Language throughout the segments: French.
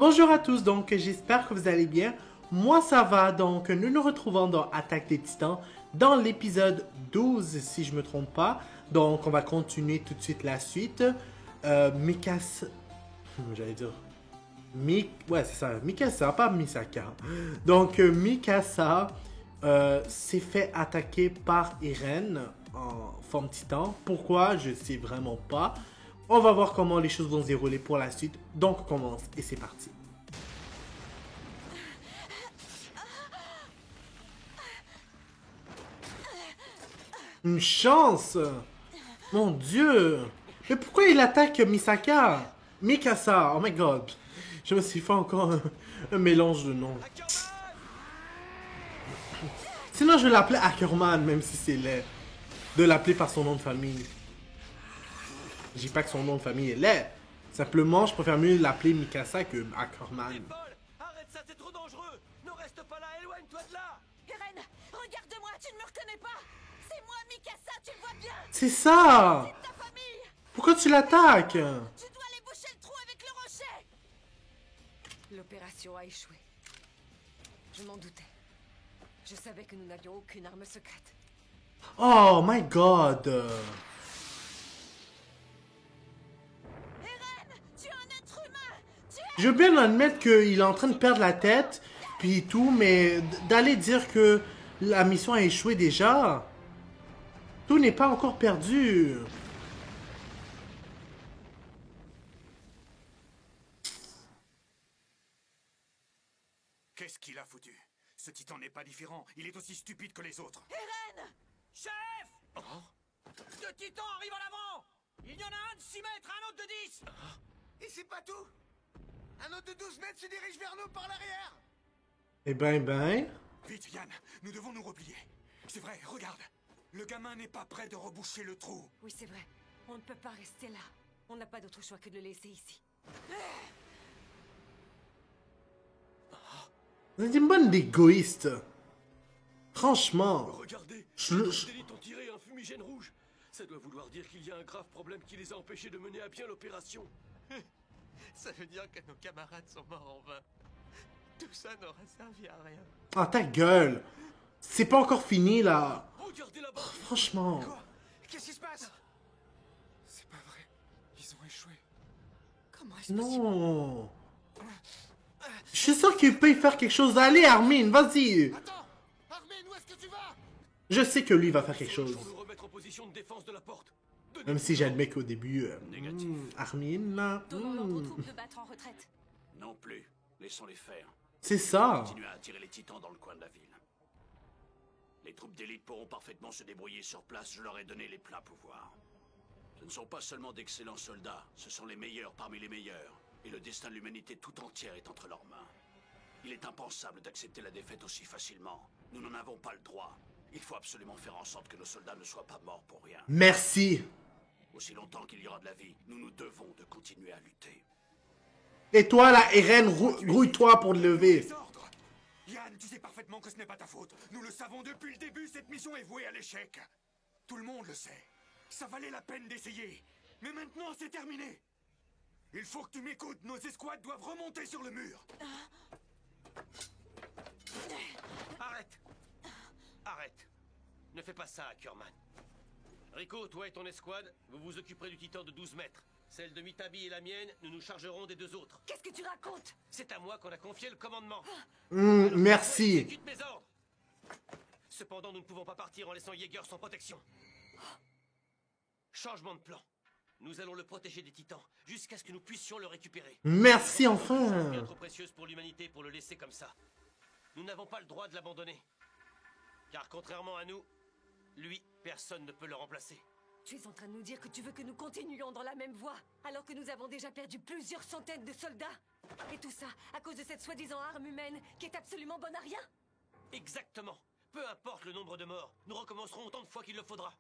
Bonjour à tous, donc j'espère que vous allez bien. Moi ça va, donc nous nous retrouvons dans Attaque des Titans dans l'épisode 12 si je me trompe pas. Donc on va continuer tout de suite la suite. Mikasa... J'allais dire... Ouais c'est ça, Mikasa, pas Misaka. Donc Mikasa s'est fait attaquer par Eren en forme titan. Pourquoi? Je sais vraiment pas. On va voir comment les choses vont se dérouler pour la suite. Donc on commence et c'est parti. Une chance! Mon Dieu! Mais pourquoi il attaque Misaka? Mikasa, oh my god. Je me suis fait encore un mélange de noms. Sinon je vais l'appeler Ackerman, même si c'est laid. De l'appeler par son nom de famille. Je dis pas que son nom de famille est laid. Simplement, je préfère mieux l'appeler Mikasa que Ackerman. Arrête ça, c'est trop dangereux. Ne reste pas là, éloigne-toi de là. Eren, regarde-moi, tu ne me reconnais pas. C'est moi, Mikasa, tu le vois bien. C'est ça! C'est ta famille. Pourquoi tu l'attaques? Tu dois aller boucher le trou avec le rocher. L'opération a échoué. Je m'en doutais. Je savais que nous n'avions aucune arme secrète. Oh my god! Eren, tu es un être humain. Je veux bien admettre qu'il est en train de perdre la tête, puis tout, mais d'aller dire que la mission a échoué déjà, tout n'est pas encore perdu. Qu'est-ce qu'il a foutu? Ce titan n'est pas différent, il est aussi stupide que les autres. Eren, Chef! Deux titans arrivent en avant. Il y en a un de 6 mètres, un autre de 10. Et c'est pas tout! Un autre de 12 mètres se dirige vers nous par l'arrière! Eh ben... Vite, Yann, nous devons nous replier. C'est vrai, regarde. Le gamin n'est pas prêt de reboucher le trou. oui, c'est vrai. On ne peut pas rester là. On n'a pas d'autre choix que de le laisser ici. Vous êtes une bande d'égoïstes. Franchement. Regardez, Je- les je- troupes d'élite ont tiré un fumigène rouge. Ça doit vouloir dire qu'il y a un grave problème qui les a empêchés de mener à bien l'opération. Ça veut dire que nos camarades sont morts en vain. Tout ça n'aura servi à rien. Ah, ta gueule. C'est pas encore fini, là. Regardez là-bas. Franchement. Qu'est-ce qui se passe? C'est pas vrai. Ils ont échoué. Comment est-ce possible? Non. Je suis sûr qu'il peut y faire quelque chose. Allez, Armin, vas-y. Attends! Armin, où est-ce que tu vas? Je sais que lui va faire quelque chose. Pour nous remettre en position de défense de la porte. Même si j'admets qu'au début, Négatif. Armin, là, Donnons-leur aux troupes de battre en retraite. Non plus. Laissons-les faire. c'est ça. Continuez à attirer les titans dans le coin de la ville. Les troupes d'élite pourront parfaitement se débrouiller sur place, je leur ai donné les pleins pouvoirs. Ce ne sont pas seulement d'excellents soldats, ce sont les meilleurs parmi les meilleurs. Et le destin de l'humanité tout entière est entre leurs mains. Il est impensable d'accepter la défaite aussi facilement. Nous n'en avons pas le droit. Il faut absolument faire en sorte que nos soldats ne soient pas morts pour rien. Merci. Aussi longtemps qu'il y aura de la vie, nous nous devons de continuer à lutter. Et toi, là, Eren, grouille-toi pour te lever. Les ordres! Yann, tu sais parfaitement que ce n'est pas ta faute. Nous le savons depuis le début, cette mission est vouée à l'échec. Tout le monde le sait. Ça valait la peine d'essayer. Mais maintenant, c'est terminé. Il faut que tu m'écoutes. Nos escouades doivent remonter sur le mur. Arrête. Arrête. Ne fais pas ça, Ackerman. Rico, toi et ton escouade, vous vous occuperez du titan de 12 mètres. Celle de Mitabi et la mienne, nous nous chargerons des deux autres. Qu'est-ce que tu racontes? C'est à moi qu'on a confié le commandement. Merci. Exécute mes ordres. Cependant, nous ne pouvons pas partir en laissant Jaeger sans protection. Changement de plan. Nous allons le protéger des titans, jusqu'à ce que nous puissions le récupérer. Merci, Bien enfin. trop précieuse pour l'humanité pour le laisser comme ça. Nous n'avons pas le droit de l'abandonner. Car contrairement à nous, lui, personne ne peut le remplacer. Tu es en train de nous dire que tu veux que nous continuions dans la même voie, alors que nous avons déjà perdu plusieurs centaines de soldats? Et tout ça à cause de cette soi-disant arme humaine qui est absolument bonne à rien? Exactement. Peu importe le nombre de morts, nous recommencerons autant de fois qu'il le faudra.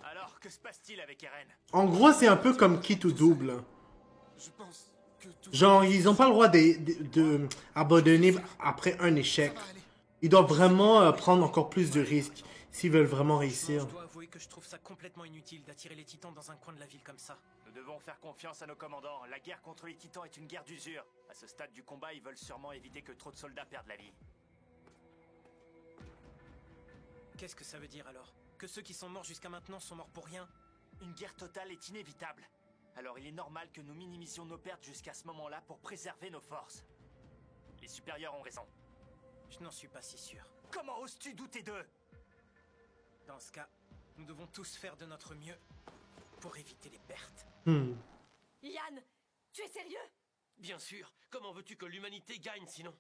Alors, que se passe-t-il avec Eren? En gros, c'est un peu comme Kit ou Double. Je pense que tout Genre, ils ont pas le droit de abandonner après un échec. Ils doivent vraiment prendre encore plus de risques s'ils veulent vraiment réussir. Je dois avouer avouer que je trouve ça complètement inutile d'attirer les titans dans un coin de la ville comme ça. Nous devons faire confiance à nos commandants. La guerre contre les titans est une guerre d'usure. À ce stade du combat, ils veulent sûrement éviter que trop de soldats perdent la vie. Qu'est-ce que ça veut dire alors? Que ceux qui sont morts jusqu'à maintenant sont morts pour rien? Une guerre totale est inévitable. Alors il est normal que nous minimisions nos pertes jusqu'à ce moment-là pour préserver nos forces. Les supérieurs ont raison. Je n'en suis pas si sûr. Comment oses-tu douter d'eux? Dans ce cas, nous devons tous faire de notre mieux pour éviter les pertes. Yann, tu es sérieux? Bien sûr. Comment veux-tu que l'humanité gagne sinon?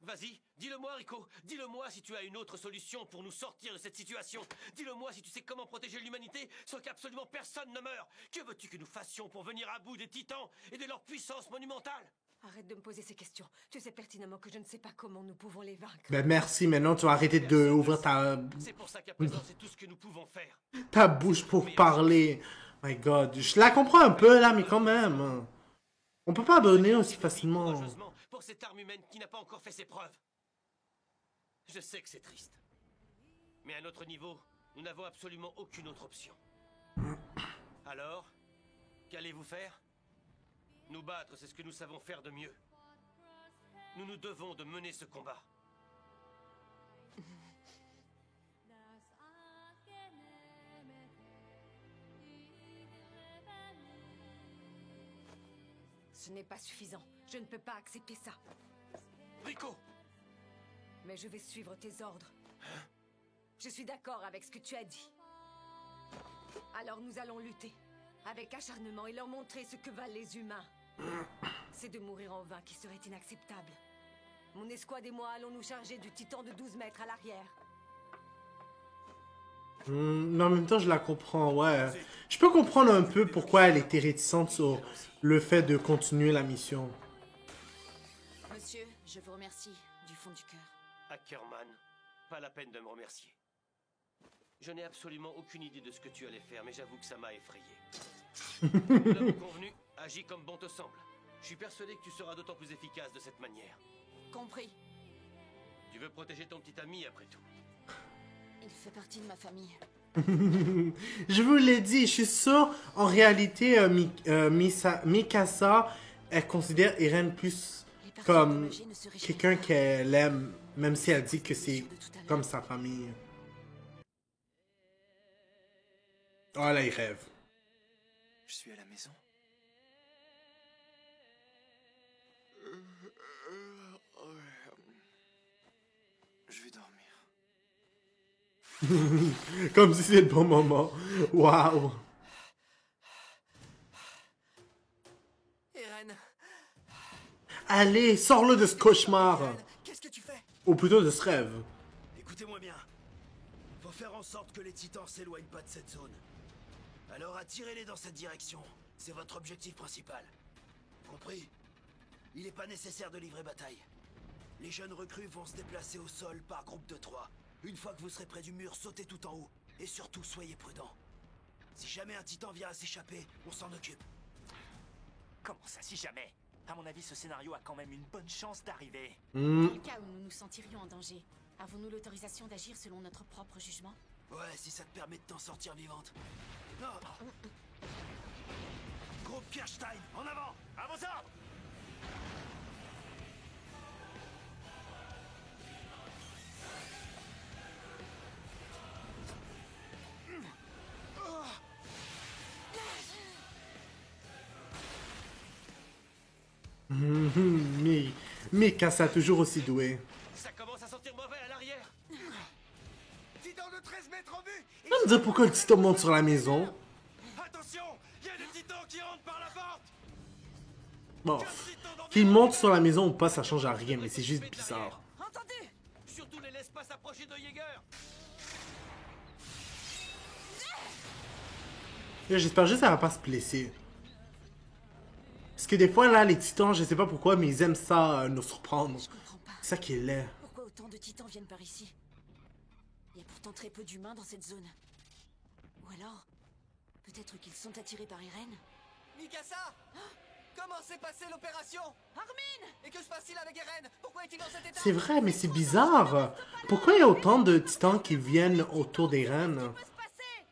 Vas-y, dis-le-moi, Rico. Dis-le-moi si tu as une autre solution pour nous sortir de cette situation. Dis-le-moi si tu sais comment protéger l'humanité sans qu'absolument personne ne meure. Que veux-tu que nous fassions pour venir à bout des titans et de leur puissance monumentale? Arrête de me poser ces questions. Tu sais pertinemment que je ne sais pas comment nous pouvons les vaincre. Ben merci, maintenant tu vas arrêter de ouvrir C'est pour ça qu'à présent, c'est tout ce que nous pouvons faire. ta bouche pour parler. My God, je la comprends un peu là, mais quand même. On peut pas abandonner aussi facilement. Courageusement pour cette arme humaine qui n'a pas encore fait ses preuves. Je sais que c'est triste. Mais à notre niveau, nous n'avons absolument aucune autre option. Alors, qu'allez-vous faire? Nous battre, c'est ce que nous savons faire de mieux. Nous nous devons de mener ce combat. Ce n'est pas suffisant. Je ne peux pas accepter ça. Rico! Mais je vais suivre tes ordres. Je suis d'accord avec ce que tu as dit. Alors nous allons lutter. Avec acharnement et leur montrer ce que valent les humains. C'est de mourir en vain qui serait inacceptable. Mon escouade et moi allons nous charger du titan de 12 mètres à l'arrière. Mais en même temps, je la comprends, ouais. Je peux comprendre un peu pourquoi elle était réticente sur le fait de continuer la mission. Monsieur, je vous remercie du fond du cœur. Ackerman, pas la peine de me remercier. Je n'ai absolument aucune idée de ce que tu allais faire, mais j'avoue que ça m'a effrayé. Nous l'avons convenu, agis comme bon te semble. Je suis persuadé que tu seras d'autant plus efficace de cette manière. Compris. Tu veux protéger ton petit ami après tout. Il fait partie de ma famille. Je vous l'ai dit, je suis sûr, en réalité, Mikasa, elle considère Eren plus Les parties comme endommagées ne se régénèrent quelqu'un pas. qu'elle aime, même si elle dit que c'est comme sa famille. Oh là, il rêve. Je suis à la maison. Je vais dormir. Comme si c'était le bon moment. Waouh. Eren, Allez, sors-le de ce cauchemar. Qu'est-ce que tu fais? Ou plutôt de ce rêve. Écoutez-moi bien. Faut faire en sorte que les titans s'éloignent pas de cette zone. Alors attirez-les dans cette direction. C'est votre objectif principal. Compris? Il n'est pas nécessaire de livrer bataille. Les jeunes recrues vont se déplacer au sol par groupe de 3. Une fois que vous serez près du mur, sautez tout en haut. Et surtout, soyez prudents. Si jamais un titan vient à s'échapper, on s'en occupe. Comment ça, si jamais? À mon avis, ce scénario a quand même une bonne chance d'arriver. Dans le cas où nous nous sentirions en danger, avons-nous l'autorisation d'agir selon notre propre jugement? Ouais, si ça te permet de t'en sortir vivante. Non. Groupe Kirstein, en avant! À vos ordres! Mikasa, toujours aussi doué. Ça commence à sentir mauvais à l'arrière. Titan de 13 mètres en vue. Je vais me dire pourquoi le titan monte sur la maison. Attention, il y a des titans qui rentrent par la porte. Bon, qu'il monte sur la maison ou pas, ça change à rien, mais c'est juste bizarre. Entendu! Surtout ne laisse pas s'approcher de Jaeger. J'espère juste qu'elle va pas se blesser. Parce que des fois, là, les titans, je sais pas pourquoi, mais ils aiment ça, nous surprendre. Je comprends pas. C'est ça qui est laid. Pourquoi autant de titans viennent par ici? Il y a pourtant très peu d'humains dans cette zone. Ou alors, peut-être qu'ils sont attirés par Eren? Mikasa! Comment s'est passée l'opération? Armin! Et que se passe-t-il avec Eren? Pourquoi est-il dans cet état? C'est vrai, mais c'est bizarre. Pourquoi il y a autant de titans qui viennent autour des reines? Peut se passer!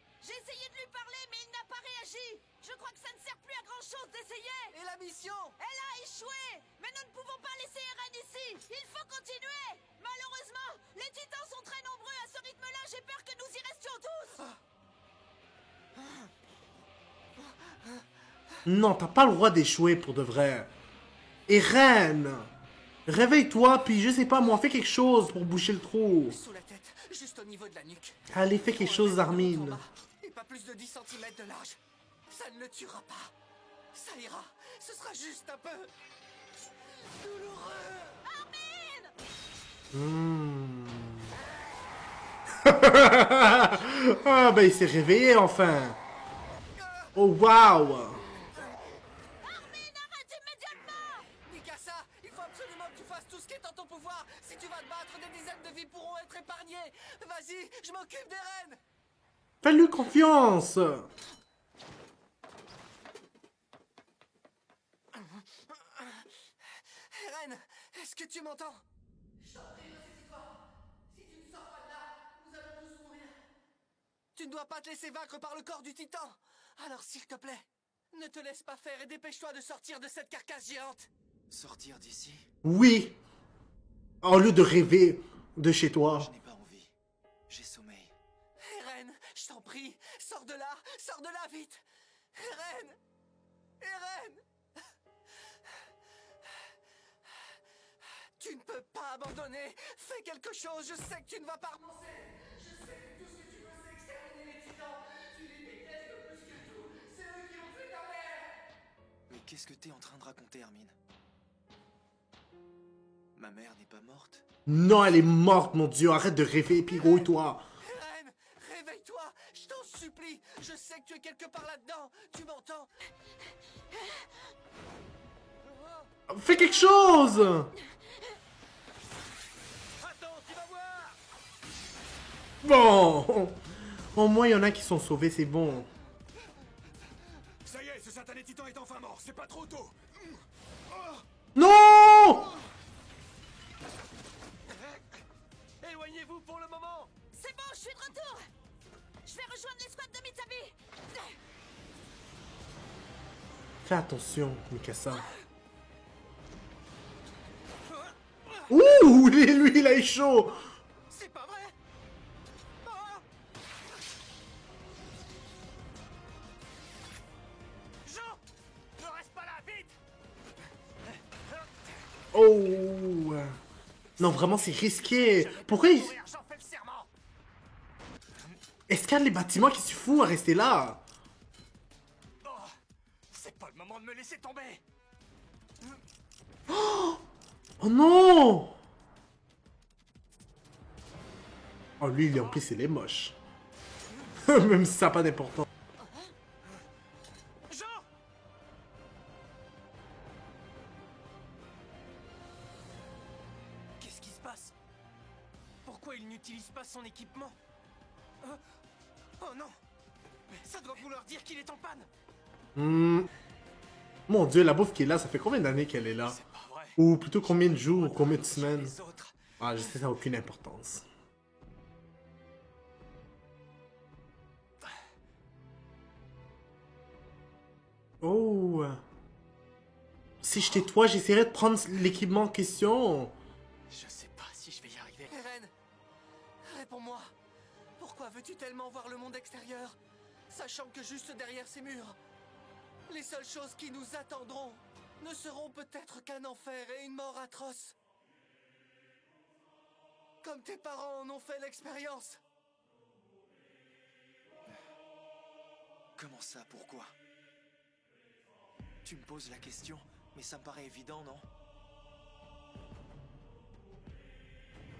mission. Elle a échoué. Mais nous ne pouvons pas laisser Eren ici. Il faut continuer. Malheureusement, les titans sont très nombreux à ce rythme-là. J'ai peur que nous y restions tous. Non, t'as pas le droit d'échouer pour de vrai. Eren, réveille-toi, puis je sais pas, moi, fais quelque chose pour boucher le trou. Sous la tête, juste au niveau de la nuque. Allez, fais quelque chose, Armin. Et pas plus de 10 cm de large. Ça ne le tuera pas. Ça ira. Ce sera juste un peu... douloureux. Ah, ben il s'est réveillé enfin. Oh, waouh. Armin, arrête immédiatement. Mikasa, il faut absolument que tu fasses tout ce qui est en ton pouvoir. Si tu vas te battre, des dizaines de vies pourront être épargnées. Vas-y, je m'occupe d'Eren. Fais-lui confiance. Eren, est-ce que tu m'entends? Tu ne dois pas te laisser vaincre par le corps du titan. Alors s'il te plaît, ne te laisse pas faire et dépêche-toi de sortir de cette carcasse géante. Sortir d'ici? Oui. Au lieu de rêver de chez toi. Je n'ai pas envie. J'ai sommeil. Eren, je t'en prie, sors de là vite. Eren, Eren. Tu ne peux pas abandonner. Fais quelque chose, je sais que tu ne vas pas renoncer. Je sais que tout ce que tu veux, c'est exterminer les titans. Tu les détestes plus que tout. C'est eux qui ont fait ta mère. Mais qu'est-ce que t'es en train de raconter, Armin? Ma mère n'est pas morte? Non, elle est morte, mon Dieu. Arrête de rêver, puis grouille-toi. Eren, réveille-toi, je t'en supplie. Je sais que tu es quelque part là-dedans. Tu m'entends? Fais quelque chose. Attends, tu vas voir. Bon. Au moins, il y en a qui sont sauvés, c'est bon. Ça y est, ce satané titan est enfin mort. C'est pas trop tôt. Non. Éloignez-vous pour le moment. C'est bon, je suis de retour. Je vais rejoindre l'escouade de Mitabi. Fais attention, Mikasa. Ouh, lui, il a eu chaud. C'est pas vrai. Oh. Jean, ne reste pas là, vite. Oh. Non, vraiment, c'est risqué. Pourquoi il... J'en fais le serment. escale les bâtiments qui se fout à rester là? Oh, c'est pas le moment de me laisser tomber. Oh non. Oh, lui, il est en plus, il est moche. Même si ça n'a pas d'importance. Jean. Qu'est-ce qui se passe? Pourquoi il n'utilise pas son équipement? Oh non! Ça doit vouloir dire qu'il est en panne! Mon Dieu, la bouffe qui est là, ça fait combien d'années qu'elle est là? C'est pas vrai. Ou plutôt combien de jours ou combien de semaines? Les autres. Ah, je sais, ça n'a aucune importance. Oh. Si j'étais toi, j'essaierais de prendre l'équipement en question. Je sais pas si je vais y arriver. Eren, réponds-moi. Pourquoi veux-tu tellement voir le monde extérieur, sachant que juste derrière ces murs, les seules choses qui nous attendront ne seront peut-être qu'un enfer et une mort atroce? Comme tes parents en ont fait l'expérience. Comment ça, pourquoi? Tu me poses la question, mais ça me paraît évident, non?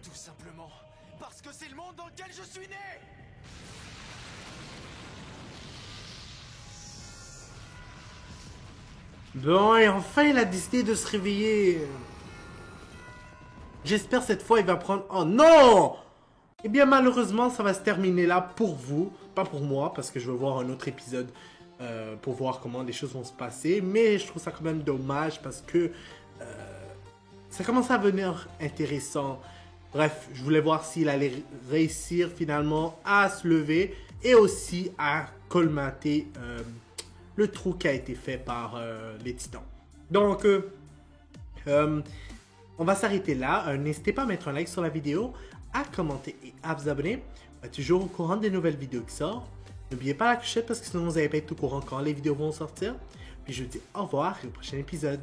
Tout simplement parce que c'est le monde dans lequel je suis né! Bon, et enfin, il a décidé de se réveiller. J'espère cette fois, il va prendre... Oh non! Eh bien, malheureusement, ça va se terminer là pour vous. Pas pour moi, parce que je veux voir un autre épisode pour voir comment les choses vont se passer. Mais je trouve ça quand même dommage parce que ça commence à devenir intéressant. Bref, je voulais voir s'il allait réussir finalement à se lever et aussi à colmater le trou qui a été fait par les titans. Donc, on va s'arrêter là. N'hésitez pas à mettre un like sur la vidéo, à commenter et à vous abonner. Toujours au courant des nouvelles vidéos qui sortent. N'oubliez pas la clochette parce que sinon vous n'allez pas être au courant quand les vidéos vont sortir. Puis je vous dis au revoir et au prochain épisode.